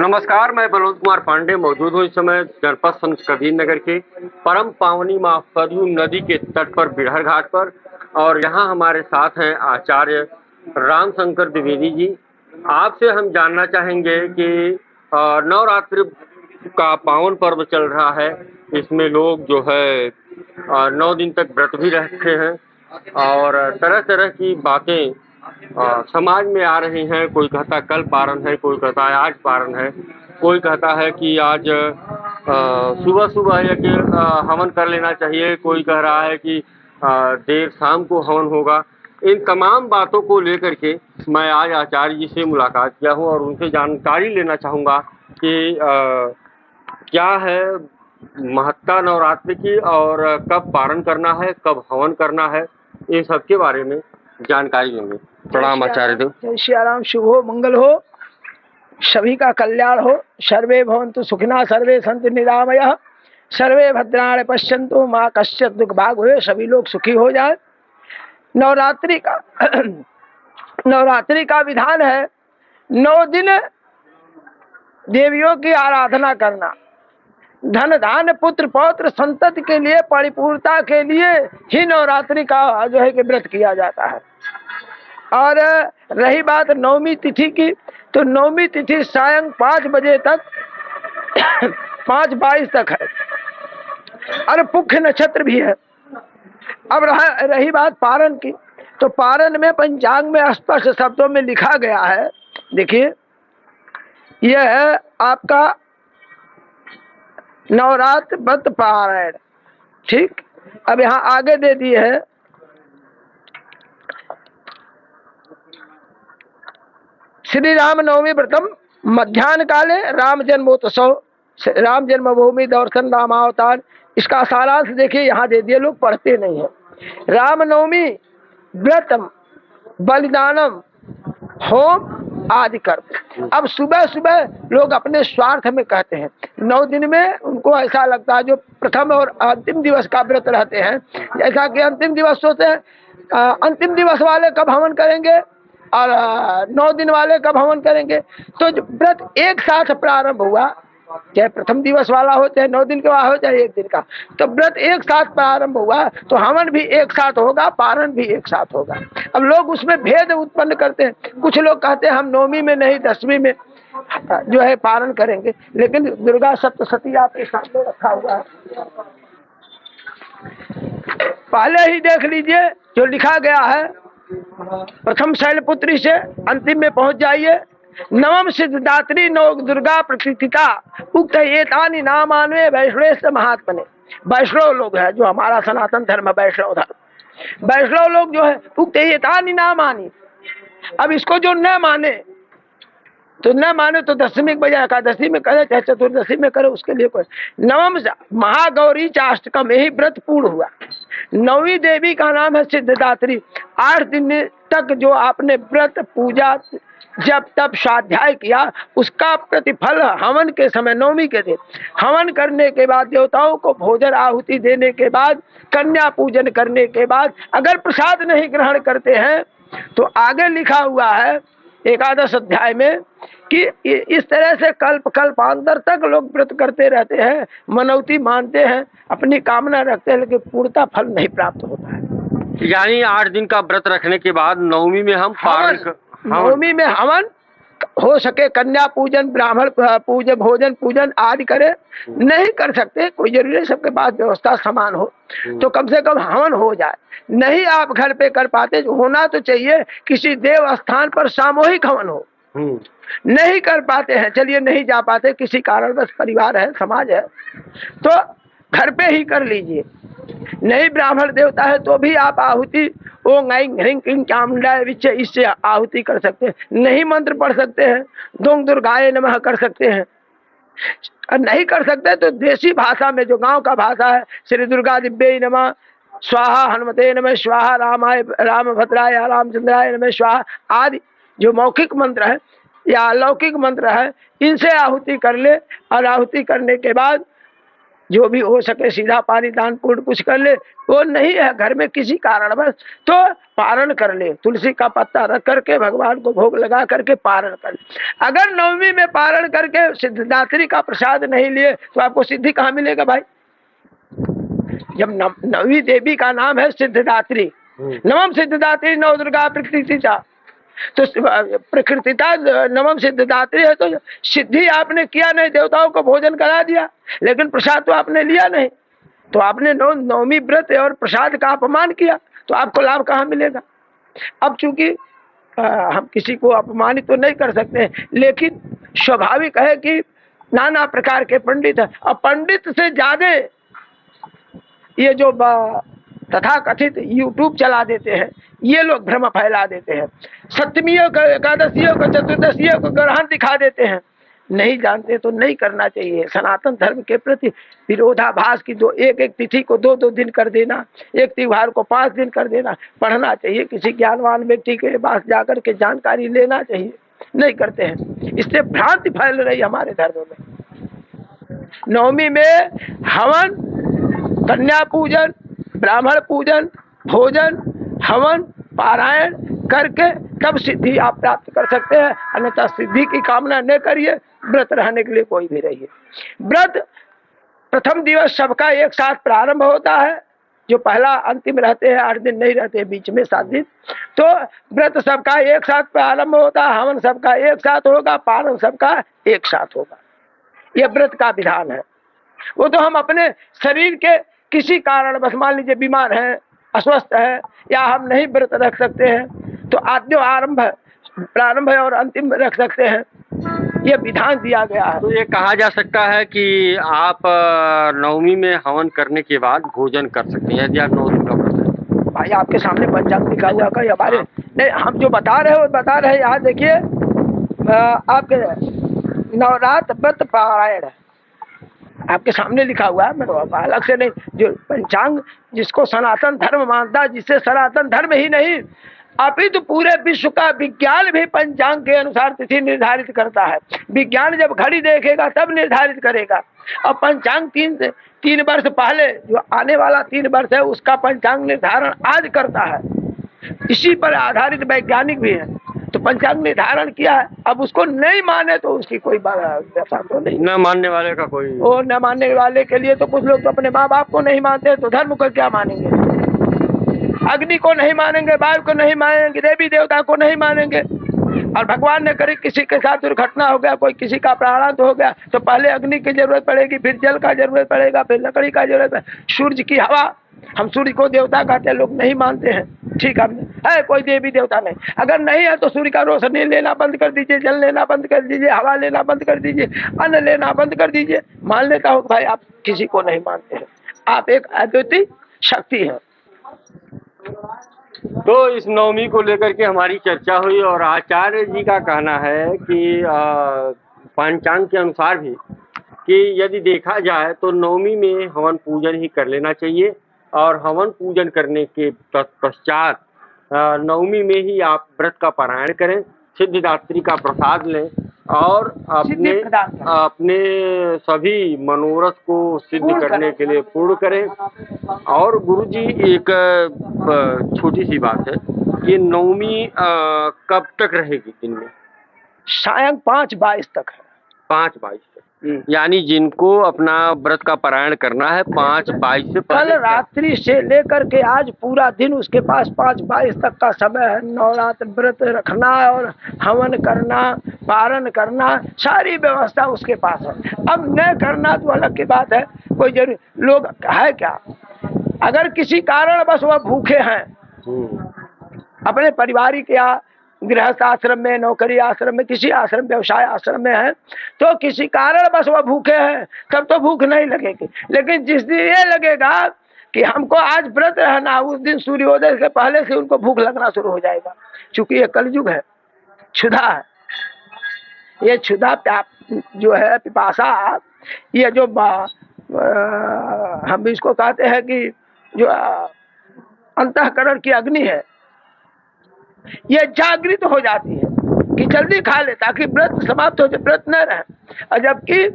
नमस्कार, मैं बलवंत कुमार पांडे मौजूद हूँ इस समय जनपद संत कबीर नगर के परम पावनी माँ सरयू नदी के तट पर बिरहर घाट पर। और यहाँ हमारे साथ हैं आचार्य रामशंकर द्विवेदी जी। आपसे हम जानना चाहेंगे कि नवरात्रि का पावन पर्व चल रहा है, इसमें लोग जो है 9 दिन तक व्रत भी रखे हैं और तरह तरह की बातें समाज में आ रही हैं। कोई कहता कल पारण है, कोई कहता है आज पारण है, कोई कहता है कि आज सुबह सुबह या कि हवन कर लेना चाहिए, कोई कह रहा है कि देर शाम को हवन होगा। इन तमाम बातों को लेकर के मैं आज आचार्य जी से मुलाकात किया हूँ और उनसे जानकारी लेना चाहूँगा कि क्या है महत्ता नवरात्रि की और कब पारण करना है, कब हवन करना है, इन सब के बारे में जानकारी लेंगे। प्रणाम आचार्य देव। जय श्री राम। शुभ हो, मंगल हो, सभी का कल्याण हो। सर्वे भवन्तु सुखिनः, सर्वे सन्तु निरामयः, सर्वे भद्राणि पश्यन्तु मां कश्चित् दुख भाग हुए। सभी लोग सुखी हो जाए। नवरात्रि का विधान है 9 दिन देवियों की आराधना करना। धन धान पुत्र पौत्र संतति के लिए, परिपूर्णता के लिए ही नवरात्रि का जो है कि व्रत किया जाता है। और रही बात नवमी तिथि की, तो नवमी तिथि सायं 5 बजे तक 5:22 तक है और पुख्य नक्षत्र भी है। अब रही बात पारण की, तो पारण में पंचांग में स्पष्ट शब्दों में लिखा गया है। देखिए, यह है आपका नवरात्र व्रत पारायण। ठीक, अब यहाँ आगे दे दी है श्री राम नवमी व्रतम मध्याह्न काले राम जन्मोत्सव, राम जन्मभूमि दर्शन रामावतार। इसका सारांश देखिए यहाँ दे दिए, लोग पढ़ते नहीं है। राम नवमी व्रतम बलिदानम होम आदि कर्म। अब सुबह सुबह लोग अपने स्वार्थ में कहते हैं, 9 दिन में उनको ऐसा लगता है, जो प्रथम और अंतिम दिवस का व्रत रहते हैं, जैसा कि अंतिम दिवस सोचते हैं अंतिम दिवस वाले कब हवन करेंगे और 9 दिन वाले कब हवन करेंगे। तो व्रत एक साथ प्रारंभ हुआ, चाहे प्रथम दिवस वाला हो, चाहे 9 दिन का हो, चाहे 1 दिन का, तो व्रत एक साथ प्रारंभ हुआ, तो हवन भी एक साथ होगा, पारण भी एक साथ होगा। अब लोग उसमें भेद उत्पन्न करते हैं। कुछ लोग कहते हैं हम 9वीं में नहीं 10वीं में जो है पारण करेंगे, लेकिन दुर्गा सप्तशती आपके सामने रखा हुआ है, पहले ही देख लीजिए जो लिखा गया है। प्रथम शैलपुत्री से अंतिम में पहुंच जाइए। नवम सिद्धात्री नौ दुर्गा प्रतिष्ठिता उक्त एतानि नामान्वे वैष्णव महात्मने। वैष्णव लोग है, जो हमारा सनातन धर्म वैष्णव धर्म, वैष्णव लोग जो है उक्त एतानि नामानि। अब इसको जो न माने तो न माने तो 10वीं के बजाय एकादशी में करे, चाहे चतुर्दशी में करे, उसके लिए कोई। नवम महागौरी चाष्टकम, यही व्रत पूर्ण हुआ। 9वीं देवी का नाम है सिद्धदात्री। 8 दिन तक जो आपने व्रत पूजा जब तब स्वाध्याय किया, उसका प्रतिफल हवन के समय 9वीं के दिन हवन करने के बाद, देवताओं को भोजन आहुति देने के बाद, कन्या पूजन करने के बाद अगर प्रसाद नहीं ग्रहण करते हैं, तो आगे लिखा हुआ है 11 अध्याय में कि इस तरह से कल्पांतर तक लोग व्रत करते रहते हैं, मनौती मानते हैं, अपनी कामना रखते हैं, लेकिन पूर्णता फल नहीं प्राप्त होता है। यानी 8 दिन का व्रत रखने के बाद 9वीं में हम पारण, 9वीं में हवन हो सके, कन्या पूजन, ब्राह्मण पूजन, भोजन पूजन आदि करे। नहीं कर सकते, कोई जरूरी है, सबके पास व्यवस्था समान हो, तो कम से कम हवन हो जाए। नहीं आप घर पे कर पाते, जो होना तो चाहिए किसी देव स्थान पर सामूहिक हवन हो। नहीं कर पाते हैं, चलिए नहीं जा पाते, किसी कारणवश परिवार है, समाज है, तो घर पे ही कर लीजिए। नहीं ब्राह्मण देवता है तो भी आप आहुति ओम ऐं ह्रीं क्लीं चामुंडाय विच्चे, इससे आहुति कर सकते हैं। नहीं मंत्र पढ़ सकते हैं, दुम दुर्गाय नमः कर सकते हैं। नहीं कर सकते तो देसी भाषा में, जो गांव का भाषा है, श्री दुर्गा दिव्यै नमः स्वाहा, हनुमते नमः स्वाहा, रामाय रामभद्राय रामचंद्राय नमः स्वाहा आदि जो मौखिक मंत्र है या अलौकिक मंत्र है, इनसे आहुति कर ले। और आहुति करने के बाद जो भी हो सके सीधा पानी दान पुण्य कुछ कर ले, वो नहीं है घर में किसी कारणवश तो पारण कर ले, तुलसी का पत्ता रख करके भगवान को भोग लगा करके पारण कर ले। अगर नवमी में पारण करके सिद्धिदात्री का प्रसाद नहीं लिए तो आपको सिद्धि कहाँ मिलेगा भाई? जब नवमी देवी का नाम है सिद्धिदात्री, नवम सिद्धिदात्री नव दुर्गा प्रकृतिता, तो प्रकृतिता नवम सिद्धिदात्री है, तो सिद्धि आपने किया नहीं, देवताओं को भोजन करा दिया लेकिन प्रसाद तो आपने लिया नहीं, तो आपने नवमी व्रत और प्रसाद का अपमान किया, तो आपको लाभ कहाँ मिलेगा? अब चूंकि हम किसी को अपमानित तो नहीं कर सकते, लेकिन स्वाभाविक है कि नाना प्रकार के पंडित हैं, और पंडित से ज्यादा ये जो तथा कथित यूट्यूब चला देते हैं, ये लोग भ्रम फैला देते हैं, सप्तमियों को, एकादशियों को, चतुर्दशियों को ग्रहण दिखा देते हैं। नहीं जानते तो नहीं करना चाहिए। सनातन धर्म के प्रति विरोधाभास की एक एक तिथि को 2-2 दिन कर देना, एक त्योहार को 5 दिन कर देना, पढ़ना चाहिए, किसी ज्ञानवान व्यक्ति के पास जाकर के जानकारी लेना चाहिए, नहीं करते हैं। इससे भ्रांति फैल रही हमारे धर्म में। नवमी में हवन, कन्या पूजन, ब्राह्मण पूजन, भोजन, हवन, पारायण करके तब सिद्धि आप प्राप्त कर सकते हैं, अन्यथा सिद्धि की कामना न करिए। व्रत रहने के लिए कोई भी रहिए। व्रत प्रथम दिवस सबका एक साथ प्रारंभ होता है, जो पहला अंतिम रहते हैं, 8 दिन नहीं रहते, बीच में 7 दिन, तो व्रत सबका एक साथ प्रारंभ होता है, हवन सबका एक साथ होगा, पारण सबका एक साथ होगा। यह व्रत का विधान है। वो तो हम अपने शरीर के किसी कारण बस मान लीजिए बीमार है, अस्वस्थ है, या हम नहीं व्रत रख सकते हैं, तो आद्य आरंभ प्रारंभ और अंतिम रख सकते हैं, ये विधान दिया गया है। तो ये कहा जा सकता है कि आप नवमी में हवन करने के बाद भोजन कर सकते हैं यदि आप 9 दिन का व्रत है। भाई आपके सामने पंचांग लिखा हुआ का हमारे नहीं, हम जो बता रहे हो बता रहे हैं। यहाँ देखिए आपके नवरात्र व्रत पारायण आपके सामने लिखा हुआ है, मैं अलग से नहीं। जो पंचांग जिसको सनातन धर्म मानता है, जिससे सनातन धर्म ही नहीं अभी तो पूरे विश्व का विज्ञान भी पंचांग के अनुसार तिथि निर्धारित करता है। विज्ञान जब घड़ी देखेगा तब निर्धारित करेगा, और पंचांग 3 वर्ष पहले जो आने वाला 3 वर्ष है उसका पंचांग निर्धारण आज करता है। इसी पर आधारित वैज्ञानिक भी है, तो पंचांग निर्धारण किया है। अब उसको नहीं माने तो उसकी कोई व्यवसाय तो नहीं। न मानने वाले का कोई, और न मानने वाले के लिए तो कुछ लोग तो अपने माँ बाप को नहीं मानते, तो धर्म को क्या मानेंगे? अग्नि को नहीं मानेंगे, वायु को नहीं मानेंगे, देवी देवता को नहीं मानेंगे। और भगवान ने करे किसी के साथ दुर्घटना हो गया, कोई किसी का प्राणांत हो गया, तो पहले अग्नि की जरूरत पड़ेगी, फिर जल का जरूरत पड़ेगा, फिर लकड़ी का जरूरत है, सूर्य की हवा। हम सूर्य को देवता कहते हैं, लोग नहीं मानते हैं। ठीक है, कोई देवी देवता नहीं। अगर नहीं है तो सूर्य का रोशनी लेना बंद कर दीजिए, जल लेना बंद कर दीजिए, हवा लेना बंद कर दीजिए, अन्न लेना बंद कर दीजिए। मान लेता हूँ भाई आप किसी को नहीं मानते हैं, आप एक अद्वितीय शक्ति है। तो इस नवमी को लेकर के हमारी चर्चा हुई, और आचार्य जी का कहना है कि पंचांग के अनुसार भी कि यदि देखा जाए तो नवमी में हवन पूजन ही कर लेना चाहिए, और हवन पूजन करने के तत्पश्चात नवमी में ही आप व्रत का पारायण करें, सिद्धिदात्री का प्रसाद लें, और अपने सभी मनोरथ को सिद्ध करने के लिए पूर्ण करें। और गुरुजी एक छोटी सी बात है, ये नवमी कब तक रहेगी? दिन में सायं 5:22 तक है। 5:22 तक, यानी जिनको अपना व्रत का पारायण करना है 5:22 से कल रात्रि से लेकर के आज पूरा दिन उसके पास 5:22 तक का समय है। नवरात्र व्रत रखना और हवन करना, पारण करना, सारी व्यवस्था उसके पास है। अब न करना तो अलग की बात है, कोई जरूर लोग है क्या, अगर किसी कारण बस वह भूखे हैं, अपने पारिवारिक या गृहस्थ आश्रम में, नौकरी आश्रम में, किसी आश्रम व्यवसाय आश्रम में है, तो किसी कारण बस वह भूखे हैं, तब तो भूख नहीं लगेगी। लेकिन जिस दिन ये लगेगा कि हमको आज व्रत रहना, उस दिन सूर्योदय के पहले से उनको भूख लगना शुरू हो जाएगा। चूंकि ये कलयुग है, क्षुधा है, ये क्षुधा जो है पिपासा, ये जो हम इसको कहते हैं कि जो अंतःकरण की अग्नि है, ये जागृत हो जाती है कि जल्दी खा ले ताकि व्रत समाप्त हो जाए, व्रत न रहे। और जबकि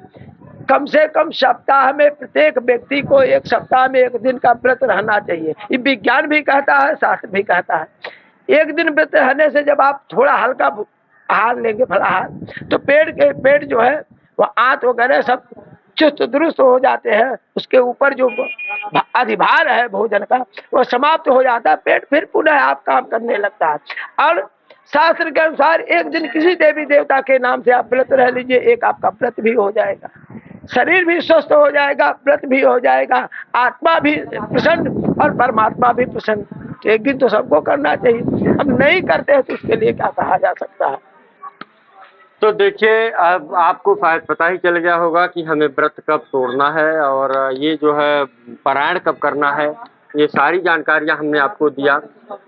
कम से कम सप्ताह में प्रत्येक व्यक्ति को 1 सप्ताह में 1 दिन का व्रत रहना चाहिए। ये विज्ञान भी कहता है, शास्त्र भी कहता है। 1 दिन व्रत रहने से जब आप थोड़ा हल्का आहार लेंगे, फलाहार, तो पेट जो है वो आंत वगैरह सब चुस्त दुरुस्त हो जाते हैं। उसके ऊपर जो अधिभार है भोजन का वो समाप्त हो जाता है, पेट फिर पुनः आप काम करने लगता है। और शास्त्र के अनुसार 1 दिन किसी देवी देवता के नाम से आप व्रत रह लीजिए, एक आपका व्रत भी हो जाएगा, शरीर भी स्वस्थ हो जाएगा, व्रत भी हो जाएगा, आत्मा भी प्रसन्न और परमात्मा भी प्रसन्न। 1 दिन तो सबको करना चाहिए। हम नहीं करते हैं तो उसके लिए क्या कहा जा सकता है। तो देखिए, अब आपको शायद पता ही चल गया होगा कि हमें व्रत कब तोड़ना है और ये जो है पारायण कब करना है, ये सारी जानकारियां हमने आपको दिया।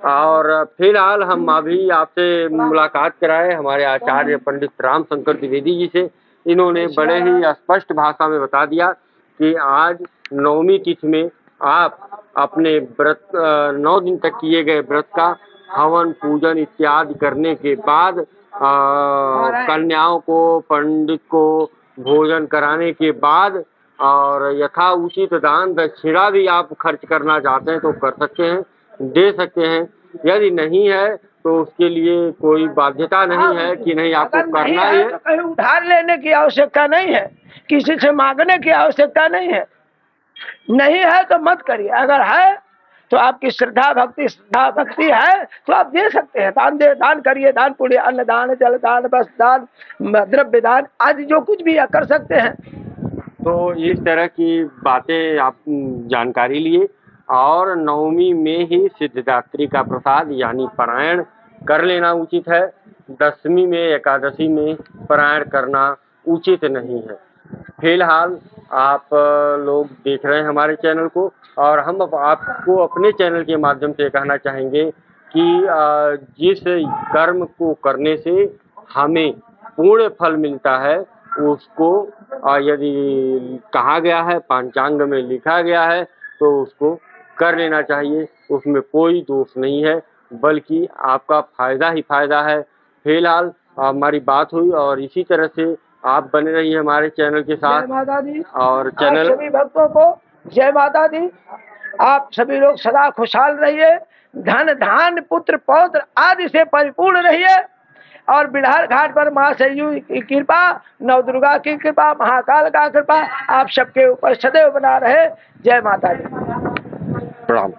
और फिलहाल हम अभी आपसे मुलाकात कराए हमारे आचार्य पंडित रामशंकर द्विवेदी जी से। इन्होंने बड़े ही स्पष्ट भाषा में बता दिया कि आज नवमी तिथि में आप अपने व्रत 9 दिन तक किए गए व्रत का हवन पूजन इत्यादि करने के बाद कन्याओं को, पंडित को भोजन कराने के बाद और यथा उचित दान दक्षिणा भी आप खर्च करना चाहते हैं तो कर सकते हैं, दे सकते हैं। यदि नहीं है तो उसके लिए कोई बाध्यता नहीं है कि नहीं आपको करना ही है। तो कहीं उधार लेने की आवश्यकता नहीं है, किसी से मांगने की आवश्यकता नहीं है। नहीं है तो मत करिए, अगर है तो आपकी श्रद्धा भक्ति है तो आप दे सकते हैं। दान करिए, दान पुण्य, अन्न दान, जल दान, वस्त्र दान, द्रव्य दान आदि जो कुछ भी कर सकते हैं। तो इस तरह की बातें आप जानकारी लिए और नवमी में ही सिद्धदात्री का प्रसाद यानी पारायण कर लेना उचित है। 10वीं में, एकादशी में पारायण करना उचित नहीं है। फिलहाल आप लोग देख रहे हैं हमारे चैनल को और हम आपको अपने चैनल के माध्यम से कहना चाहेंगे कि जिस कर्म को करने से हमें पूर्ण फल मिलता है उसको यदि कहा गया है, पंचांग में लिखा गया है तो उसको कर लेना चाहिए। उसमें कोई दोष नहीं है, बल्कि आपका फायदा ही फायदा है। फिलहाल हमारी बात हुई और इसी तरह से आप बने रहिए हमारे चैनल के साथ। जय माता दी। और चैनल सभी भक्तों को जय माता दी। आप सभी लोग सदा खुशहाल रहिए, धन धान्य पुत्र पौत्र आदि से परिपूर्ण रहिए और बिलहर घाट पर माँ सरयू की कृपा, नवदुर्गा की कृपा, महाकाल का कृपा आप सबके ऊपर सदैव बना रहे। जय माता दी। प्रणाम।